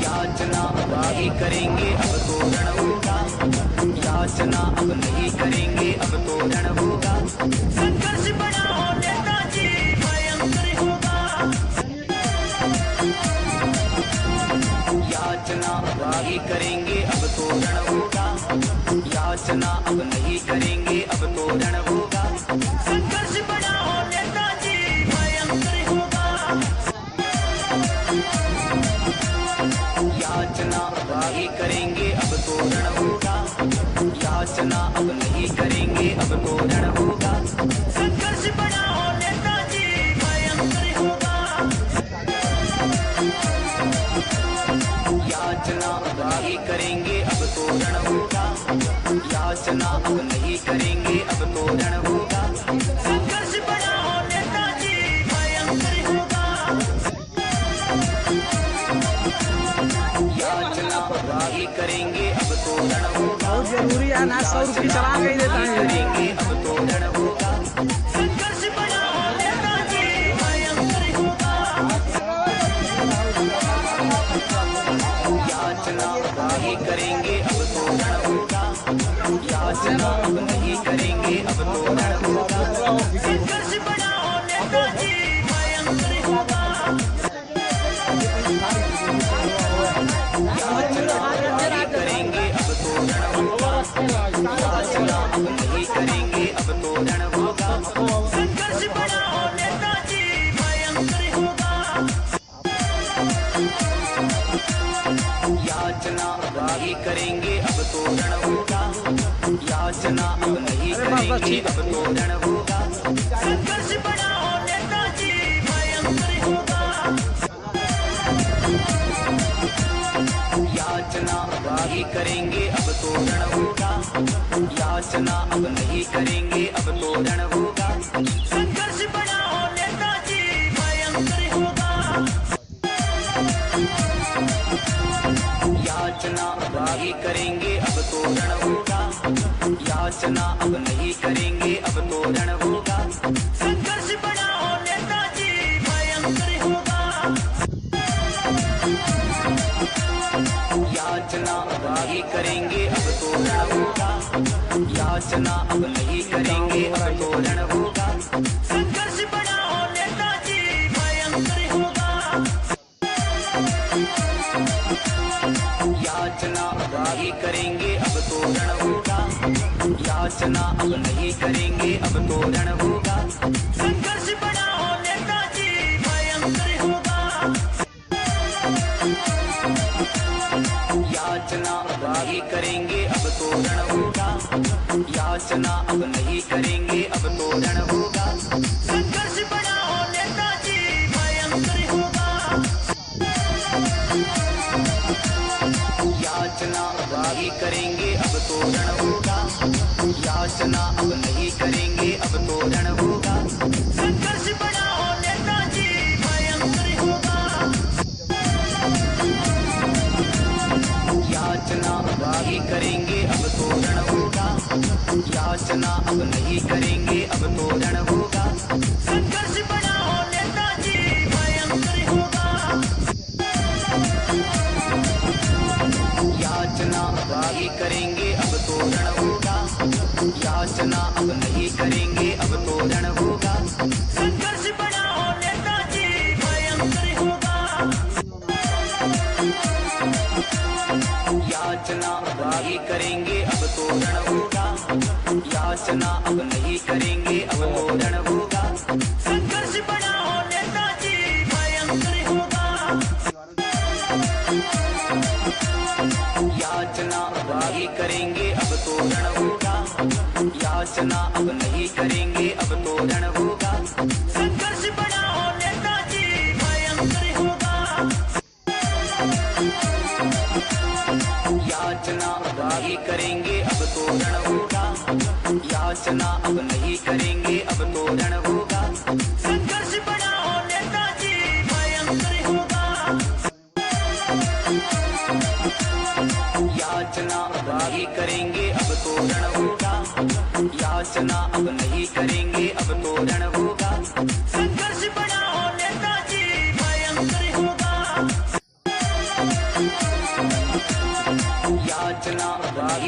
याचना अब नहीं करेंगे अब तो रण होगा, याचना अब नहीं करेंगे अब तो रण होगा। संघर्ष बड़ा हो नेताजी भयंकर होगा, याचना अब नहीं करेंगे अब तो रण होगा, याचना अब नहीं करेंगे अब तो रण होगा। संघर्ष बड़ा हो नेताजी भयंकर होगा, याचना अब नहीं करेंगे अब तो रण होगा, याचना अब नहीं करेंगे अब तो रण होगा। संघर्ष बड़ा हो नेताजी भयंकर होगा, याचना अब नहीं करेंगे अब तो रण होगा, याचना अब नहीं करेंगे अब तो रण होगा। संघर्ष बड़ा हो नेताजी भयंकर होगा, याचना अब नहीं करेंगे अब तो रण होगा। बहुत जरूरी है ना, 100 रुपये चला के देता है करेंगे अब तो रण होगा। संघर्ष बड़ा हो नेताजी भयंकर होगा, याचना अब नहीं करेंगे अब तो रण होगा, याचना अब नहीं करेंगे अब तो रण होगा। संघर्ष बड़ा हो नेताजी भयंकर होगा, याचना अब नहीं करेंगे अब तो रण होगा, याचना अब नहीं करेंगे अब तो रण होगा। संघर्ष बड़ा हो नेताजी भयंकर होगा, याचना अब नहीं करेंगे अब तो रण होगा, याचना अब नहीं करेंगे अब तो रण होगा। संघर्ष बड़ा हो नेताजी भयंकर होगा, याचना अब नहीं करेंगे अब तो रण होगा, याचना अब नहीं करेंगे अब तो रण होगा। संघर्ष बड़ा हो नेताजी भयंकर होगा, याचना अब नहीं करेंगे अब तो रण होगा, याचना अब नहीं करेंगे अब तो रण होगा। संघर्ष बड़ा हो नेताजी भयंकर होगा, याचना अब नहीं करेंगे अब तो रण होगा, याचना अब नहीं करेंगे अब तो रण होगा। संघर्ष बड़ा हो नेताजी भयंकर होगा, याचना अब नहीं करेंगे अब तो रण होगा, याचना अब नहीं करेंगे अब तो रण होगा। संघर्ष बड़ा हो नेताजी भयंकर होगा, याचना अब नहीं करेंगे अब तो रण होगा, याचना अब नहीं करेंगे अब तो रण होगा। संघर्ष बड़ा हो नेताजी भयंकर होगा, याचना अब नहीं करेंगे अब तो रण होगा, याचना अब नहीं करेंगे अब तो रण होगा। संघर्ष बड़ा हो नेताजी भयंकर होगा, याचना अब नहीं करेंगे अब तो रण होगा, याचना अब नहीं करेंगे अब तो रण होगा। संघर्ष बड़ा हो नेताजी भयंकर होगा, याचना अब नहीं करेंगे अब तो रण होगा, याचना अब नहीं करेंगे अब तो रण होगा। संघर्ष बड़ा हो नेताजी भयंकर होगा, याचना अब नहीं करेंगे अब तो रण होगा, याचना अब नहीं करेंगे अब तो रण होगा। संघर्ष बड़ा हो नेताजी भयंकर होगा, याचना अब नहीं करेंगे अब तो रण होगा, याचना अब नहीं करेंगे अब तो रण होगा। संघर्ष बड़ा हो नेताजी भयंकर होगा, याचना अब नहीं करेंगे अब तो रण होगा, याचना अब नहीं करेंगे अब तो रण होगा। संघर्ष बड़ा हो नेताजी भयंकर होगा, याचना अब नहीं करेंगे अब तो रण होगा, याचना अब नहीं करेंगे अब तो रण होगा। संघर्ष बड़ा हो नेताजी भयंकर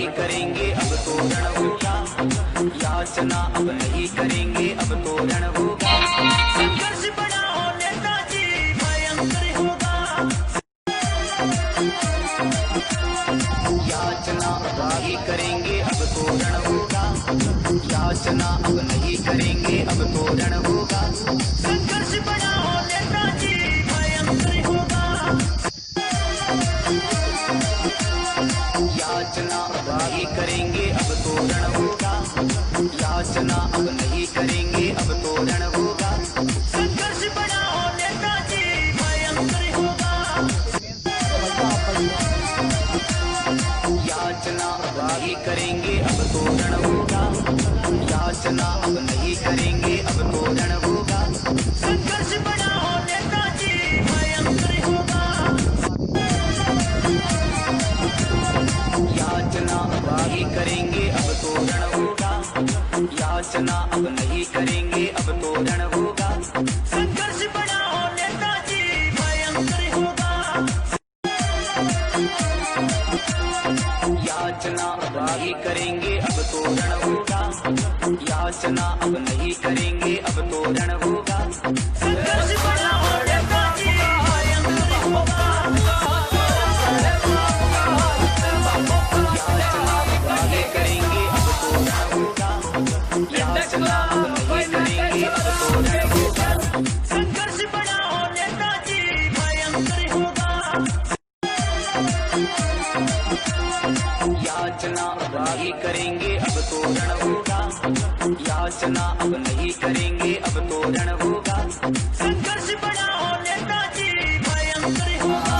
नहीं करेंगे अब तो रण होगा, याचना अब नहीं करेंगे अब तो रण होगा। संघर्ष बड़ा हो नेताजी भयंकर होगा, याचना अब नहीं करेंगे अब तो रण होगा, याचना अब नहीं करेंगे अब तो रण होगा। संघर्ष बड़ा हो नेताजी भयंकर होगा, याचना अब नहीं करेंगे अब तो रण होगा, याचना अब नहीं करेंगे अब तो रण होगा। संघर्ष बड़ा हो नेताजी भयंकर होगा, याचना अब नहीं करेंगे अब तो रण होगा, याचना अब नहीं करेंगे अब तो रण होगा। संघर्ष बड़ा हो नेताजी भयंकर होगा, याचना अब नहीं करेंगे अब तो रण होगा, याचना अब नहीं करेंगे अब तो रण होगा। संघर्ष बड़ा हो नेताजी भयंकर होगा, याचना अब नहीं करेंगे अब तो रण होगा, याचना अब नहीं करेंगे अब तो रण होगा। संघर्ष बड़ा हो नेताजी भयंकर होगा, याचना अब नहीं करेंगे अब तो रण होगा, याचना अब नहीं करेंगे अब तो रण होगा। संघर्ष बड़ा हो नेताजी भयंकर होगा, याचना अब नहीं करेंगे अब तो रण होगा, याचना अब नहीं करेंगे अब तो रण होगा। संघर्ष बड़ा हो नेताजी भयंकर होगा,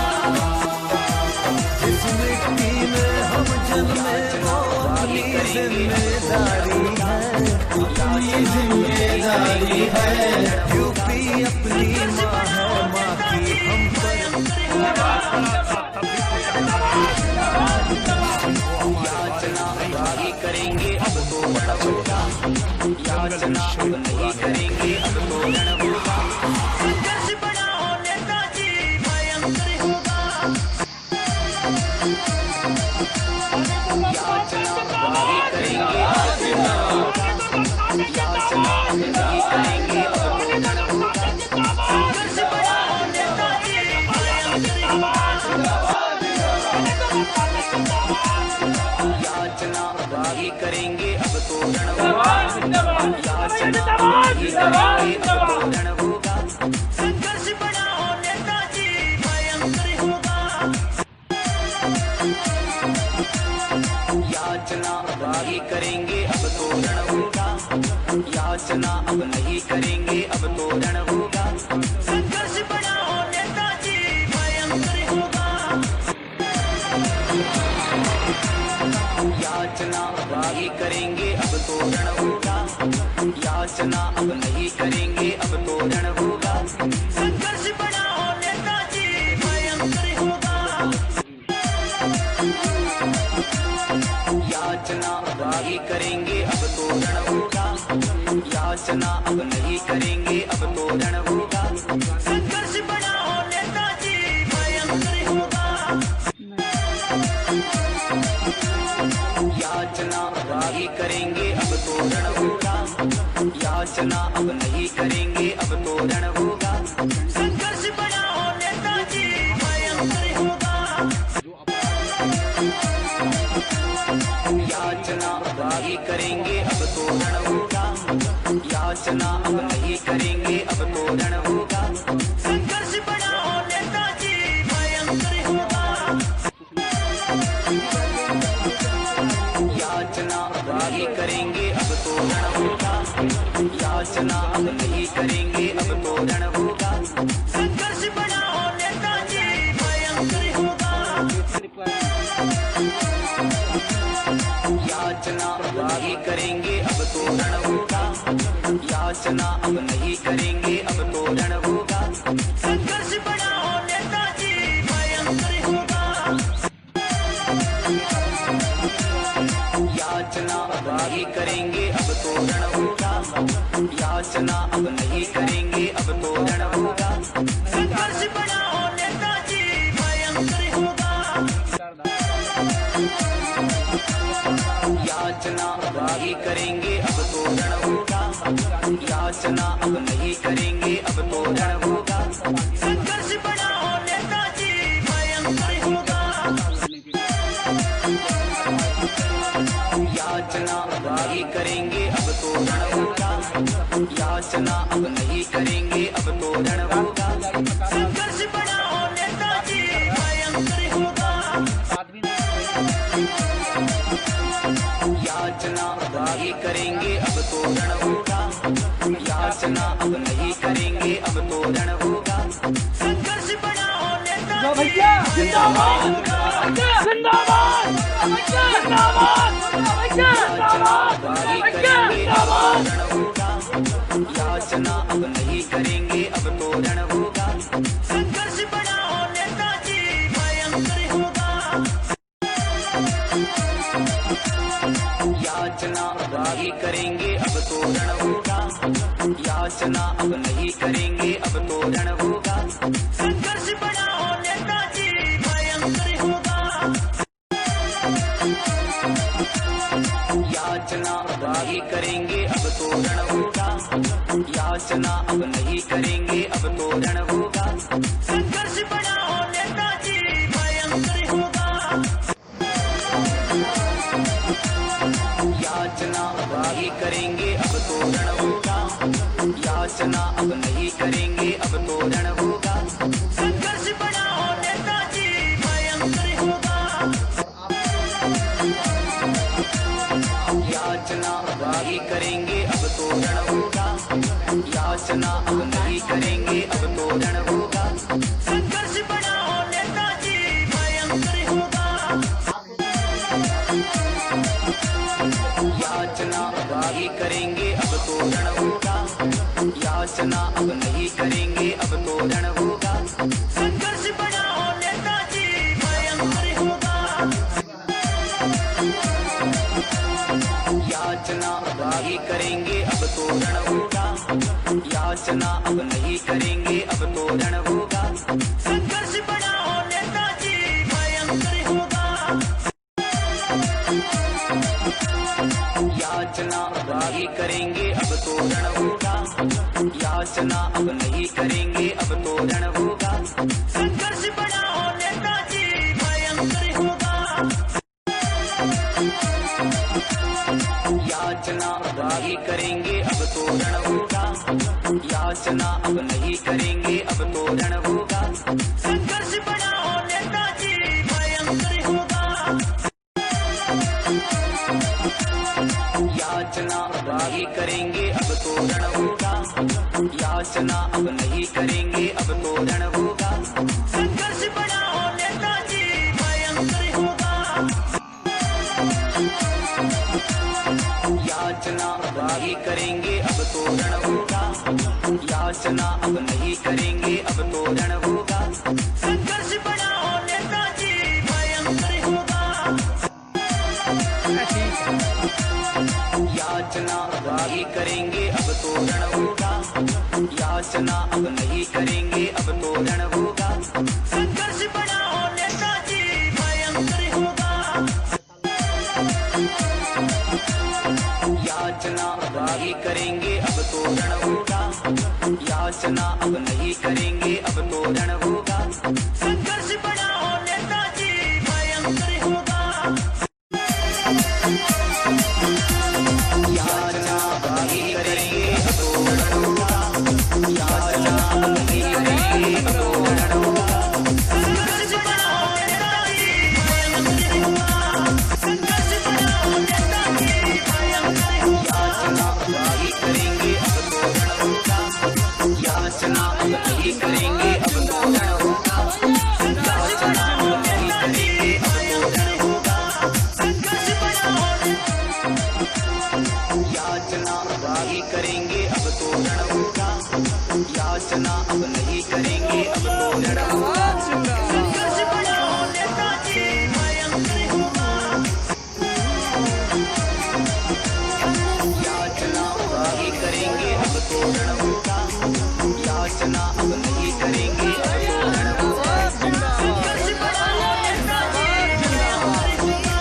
जिस मिट्टी में हम जन्मे वो अपनी जिम्मेदारी है, अपनी जिम्मेदारी है। यूपी अपनी माँ है, माँ की हम पर याचना नहीं करेंगे अब तो रण होगा, याचना अब नहीं करेंगे अब तो रण होगा। संघर्ष बड़ा हो नेताजी भयंकर होगा, याचना नहीं करेंगे अब तो रण होगा, याचना अब नहीं करेंगे अब तो रण होगा। संघर्ष बड़ा हो नेताजी भयंकर होगा, याचना नहीं करेंगे अब तो रण होगा, याचना नहीं करेंगे अब तो रण होगा। संघर्ष बड़ा हो नेताजी भयंकर होगा, याचना नहीं करेंगे अब तो रण होगा, याचना अब नहीं करेंगे अब तो रण होगा। संघर्ष बड़ा हो नेताजी भयंकर होगा, याचना नहीं करेंगे अब तो रण होगा, याचना अब नहीं करेंगे अब तो रण होगा। संघर्ष बड़ा हो नेताजी भयंकर होगा, याचना नहीं करेंगे अब तो रण होगा, याचना अब नहीं करेंगे अब तो रण होगा। संघर्ष बड़ा हो नेताजी भयंकर होगा, याचना नहीं करेंगे अब तो रण होगा, याचना अब नहीं करेंगे अब तो रण होगा। संघर्ष बड़ा हो नेताजी भयंकर होगा, याचना नहीं करेंगे अब तो रण होगा, याचना अब नहीं करेंगे अब तो रण होगा। संघर्ष बड़ा हो नेताजी भयंकर होगा, याचना नहीं करेंगे अब तो रण होगा, याचना अब नहीं करेंगे अब तो रण होगा। संघर्ष बड़ा हो नेताजी भयंकर होगा, याचना नहीं करेंगे अब तो रण होगा, याचना अब नहीं करेंगे अब तो रण होगा। संघर्ष बड़ा हो नेताजी भयंकर होगा, याचना नहीं करेंगे अब तो रण होगा, याचना अब नहीं करेंगे अब तो रण होगा। संघर्ष बड़ा हो नेताजी भयंकर होगा, नहीं करेंगे अब तो रण होगा, याचना अब नहीं करेंगे अब तो रण होगा, संघर्ष बड़ा हो नेताजी भयंकर होगा, याचना अब नहीं करेंगे अब तो रण होगा, याचना अब नहीं करेंगे अब तो रण होगा, संघर्ष बड़ा हो नेताजी भयंकर होगा, याचना अब नहीं करेंगे अब तो रण होगा, याचना अब नहीं करेंगे अब तो रण होगा, संघर्ष बड़ा हो नेताजी जिंदाबाद जिंदाबाद जिंदाबाद याचना अब नहीं करेंगे अब तो रण होगा, संघर्ष बड़ा हो नेताजी भयंकर होगा, याचना अब नहीं करेंगे अब तो रण होगा, याचना अब नहीं करेंगे अब तो रण होगा, संघर्ष बड़ा हो नेताजी भयंकर होगा, याचना अब नहीं करेंगे अब तो रण होगा, याचना अब नहीं करेंगे अब तो रण होगा, संघर्ष बड़ा हो नेताजी भयंकर होगा, याचना अब नहीं करेंगे अब तो रण होगा, याचना अब नहीं करेंगे अब तो रण होगा, संघर्ष बड़ा हो नेताजी भयंकर होगा, याचना अब नहीं करेंगे अब तो रण होगा, याचना अब नहीं करेंगे अब तो रण होगा, संघर्ष बड़ा हो नेताजी भयंकर होगा, याचना अब नहीं करेंगे अब तो रण होगा, याचना अब नहीं करेंगे अब तो रण होगा, संघर्ष बड़ा हो नेताजी भयंकर होगा, याचना अब नहीं करेंगे अब तो रण होगा, याचना अब नहीं करेंगे अब तो रण होगा, संघर्ष बड़ा हो नेताजी भयंकर होगा, याचना अब नहीं करेंगे अब तो रण होगा, याचना अब नहीं करेंगे अब तो रण होगा, संघर्ष बड़ा हो नेताजी भयंकर होगा, याचना अब नहीं करेंगे अब तो रण होगा, याचना अब नहीं करेंगे अब तो रण होगा, संघर्ष बड़ा हो नेताजी भयंकर होगा, याचना अब नहीं करेंगे अब तो रण होगा, याचना अब नहीं करेंगे अब तो रण होगा, संघर्ष बड़ा हो नेताजी भयंकर होगा, याचना अब नहीं करेंगे अब तो रण होगा, याचना अब नहीं करेंगे अब तो रण होगा, संघर्ष बड़ा हो नेताजी भयंकर होगा, याचना अब नहीं करेंगे अब तो रण होगा, याचना अब नहीं करेंगे अब तो रण होगा, संघर्ष बड़ा हो नेताजी भयंकर होगा, याचना अब नहीं करेंगे अब तो रण होगा, याचना अब नहीं करेंगे अब तो रण होगा, संघर्ष बड़ा हो नेताजी भयंकर होगा, याचना अब नहीं करेंगे अब तो रण होगा, याचना अब नहीं करेंगे अब तो रण होगा, संघर्ष बड़ा हो नेताजी भयंकर होगा, संघर्ष बड़ा हो नेताजी भयंकर होगा, याचना अब नहीं करेंगे अब तो रण होगा, याचना अब नहीं करेंगे अब तो रण होगा, याचना अब नहीं करेंगे अब तो रण होगा, संघर्ष बड़ा हो याचना अब नहीं करेंगे अब तो रण होगा, याचना अब नहीं करेंगे अब तो रण होगा, संघर्ष बड़ा हो नेताजी भयंकर होगा, याचना अब नहीं करेंगे अब तो रण होगा, याचना अब नहीं करेंगे अब तो रण होगा, संघर्ष बड़ा हो नेताजी भयंकर होगा,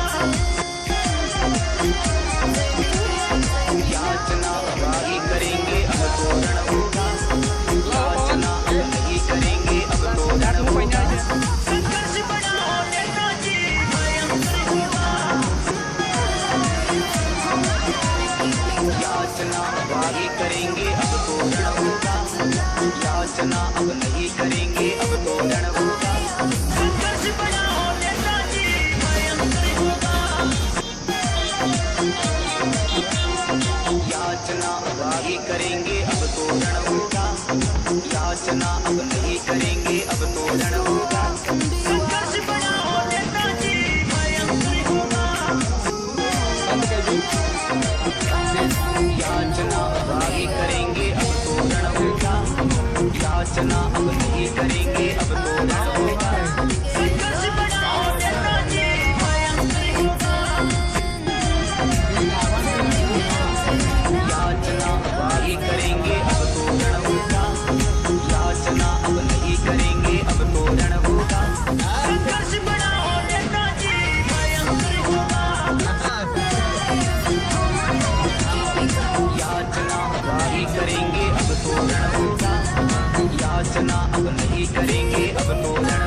याचना अब नहीं करेंगे अब तो रण होगा। संघर्ष बड़ा हो नेताजी भयंकर होगा। याचना अब नहीं करेंगे अब तो रण होगा। याचना अब नहीं करेंगे अब तो रण होगा। संघर्ष बड़ा हो नेताजी भयंकर होगा। याचना अब नहीं करेंगे अब तो रण होगा। याचना अब नहीं करेंगे अब तो रण होगा। संघर्ष बड़ा हो नेताजी भयंकर होगा। याचना अब नहीं करेंगे अब तो रण होगा। याचना अब नहीं करेंगे अब तो रण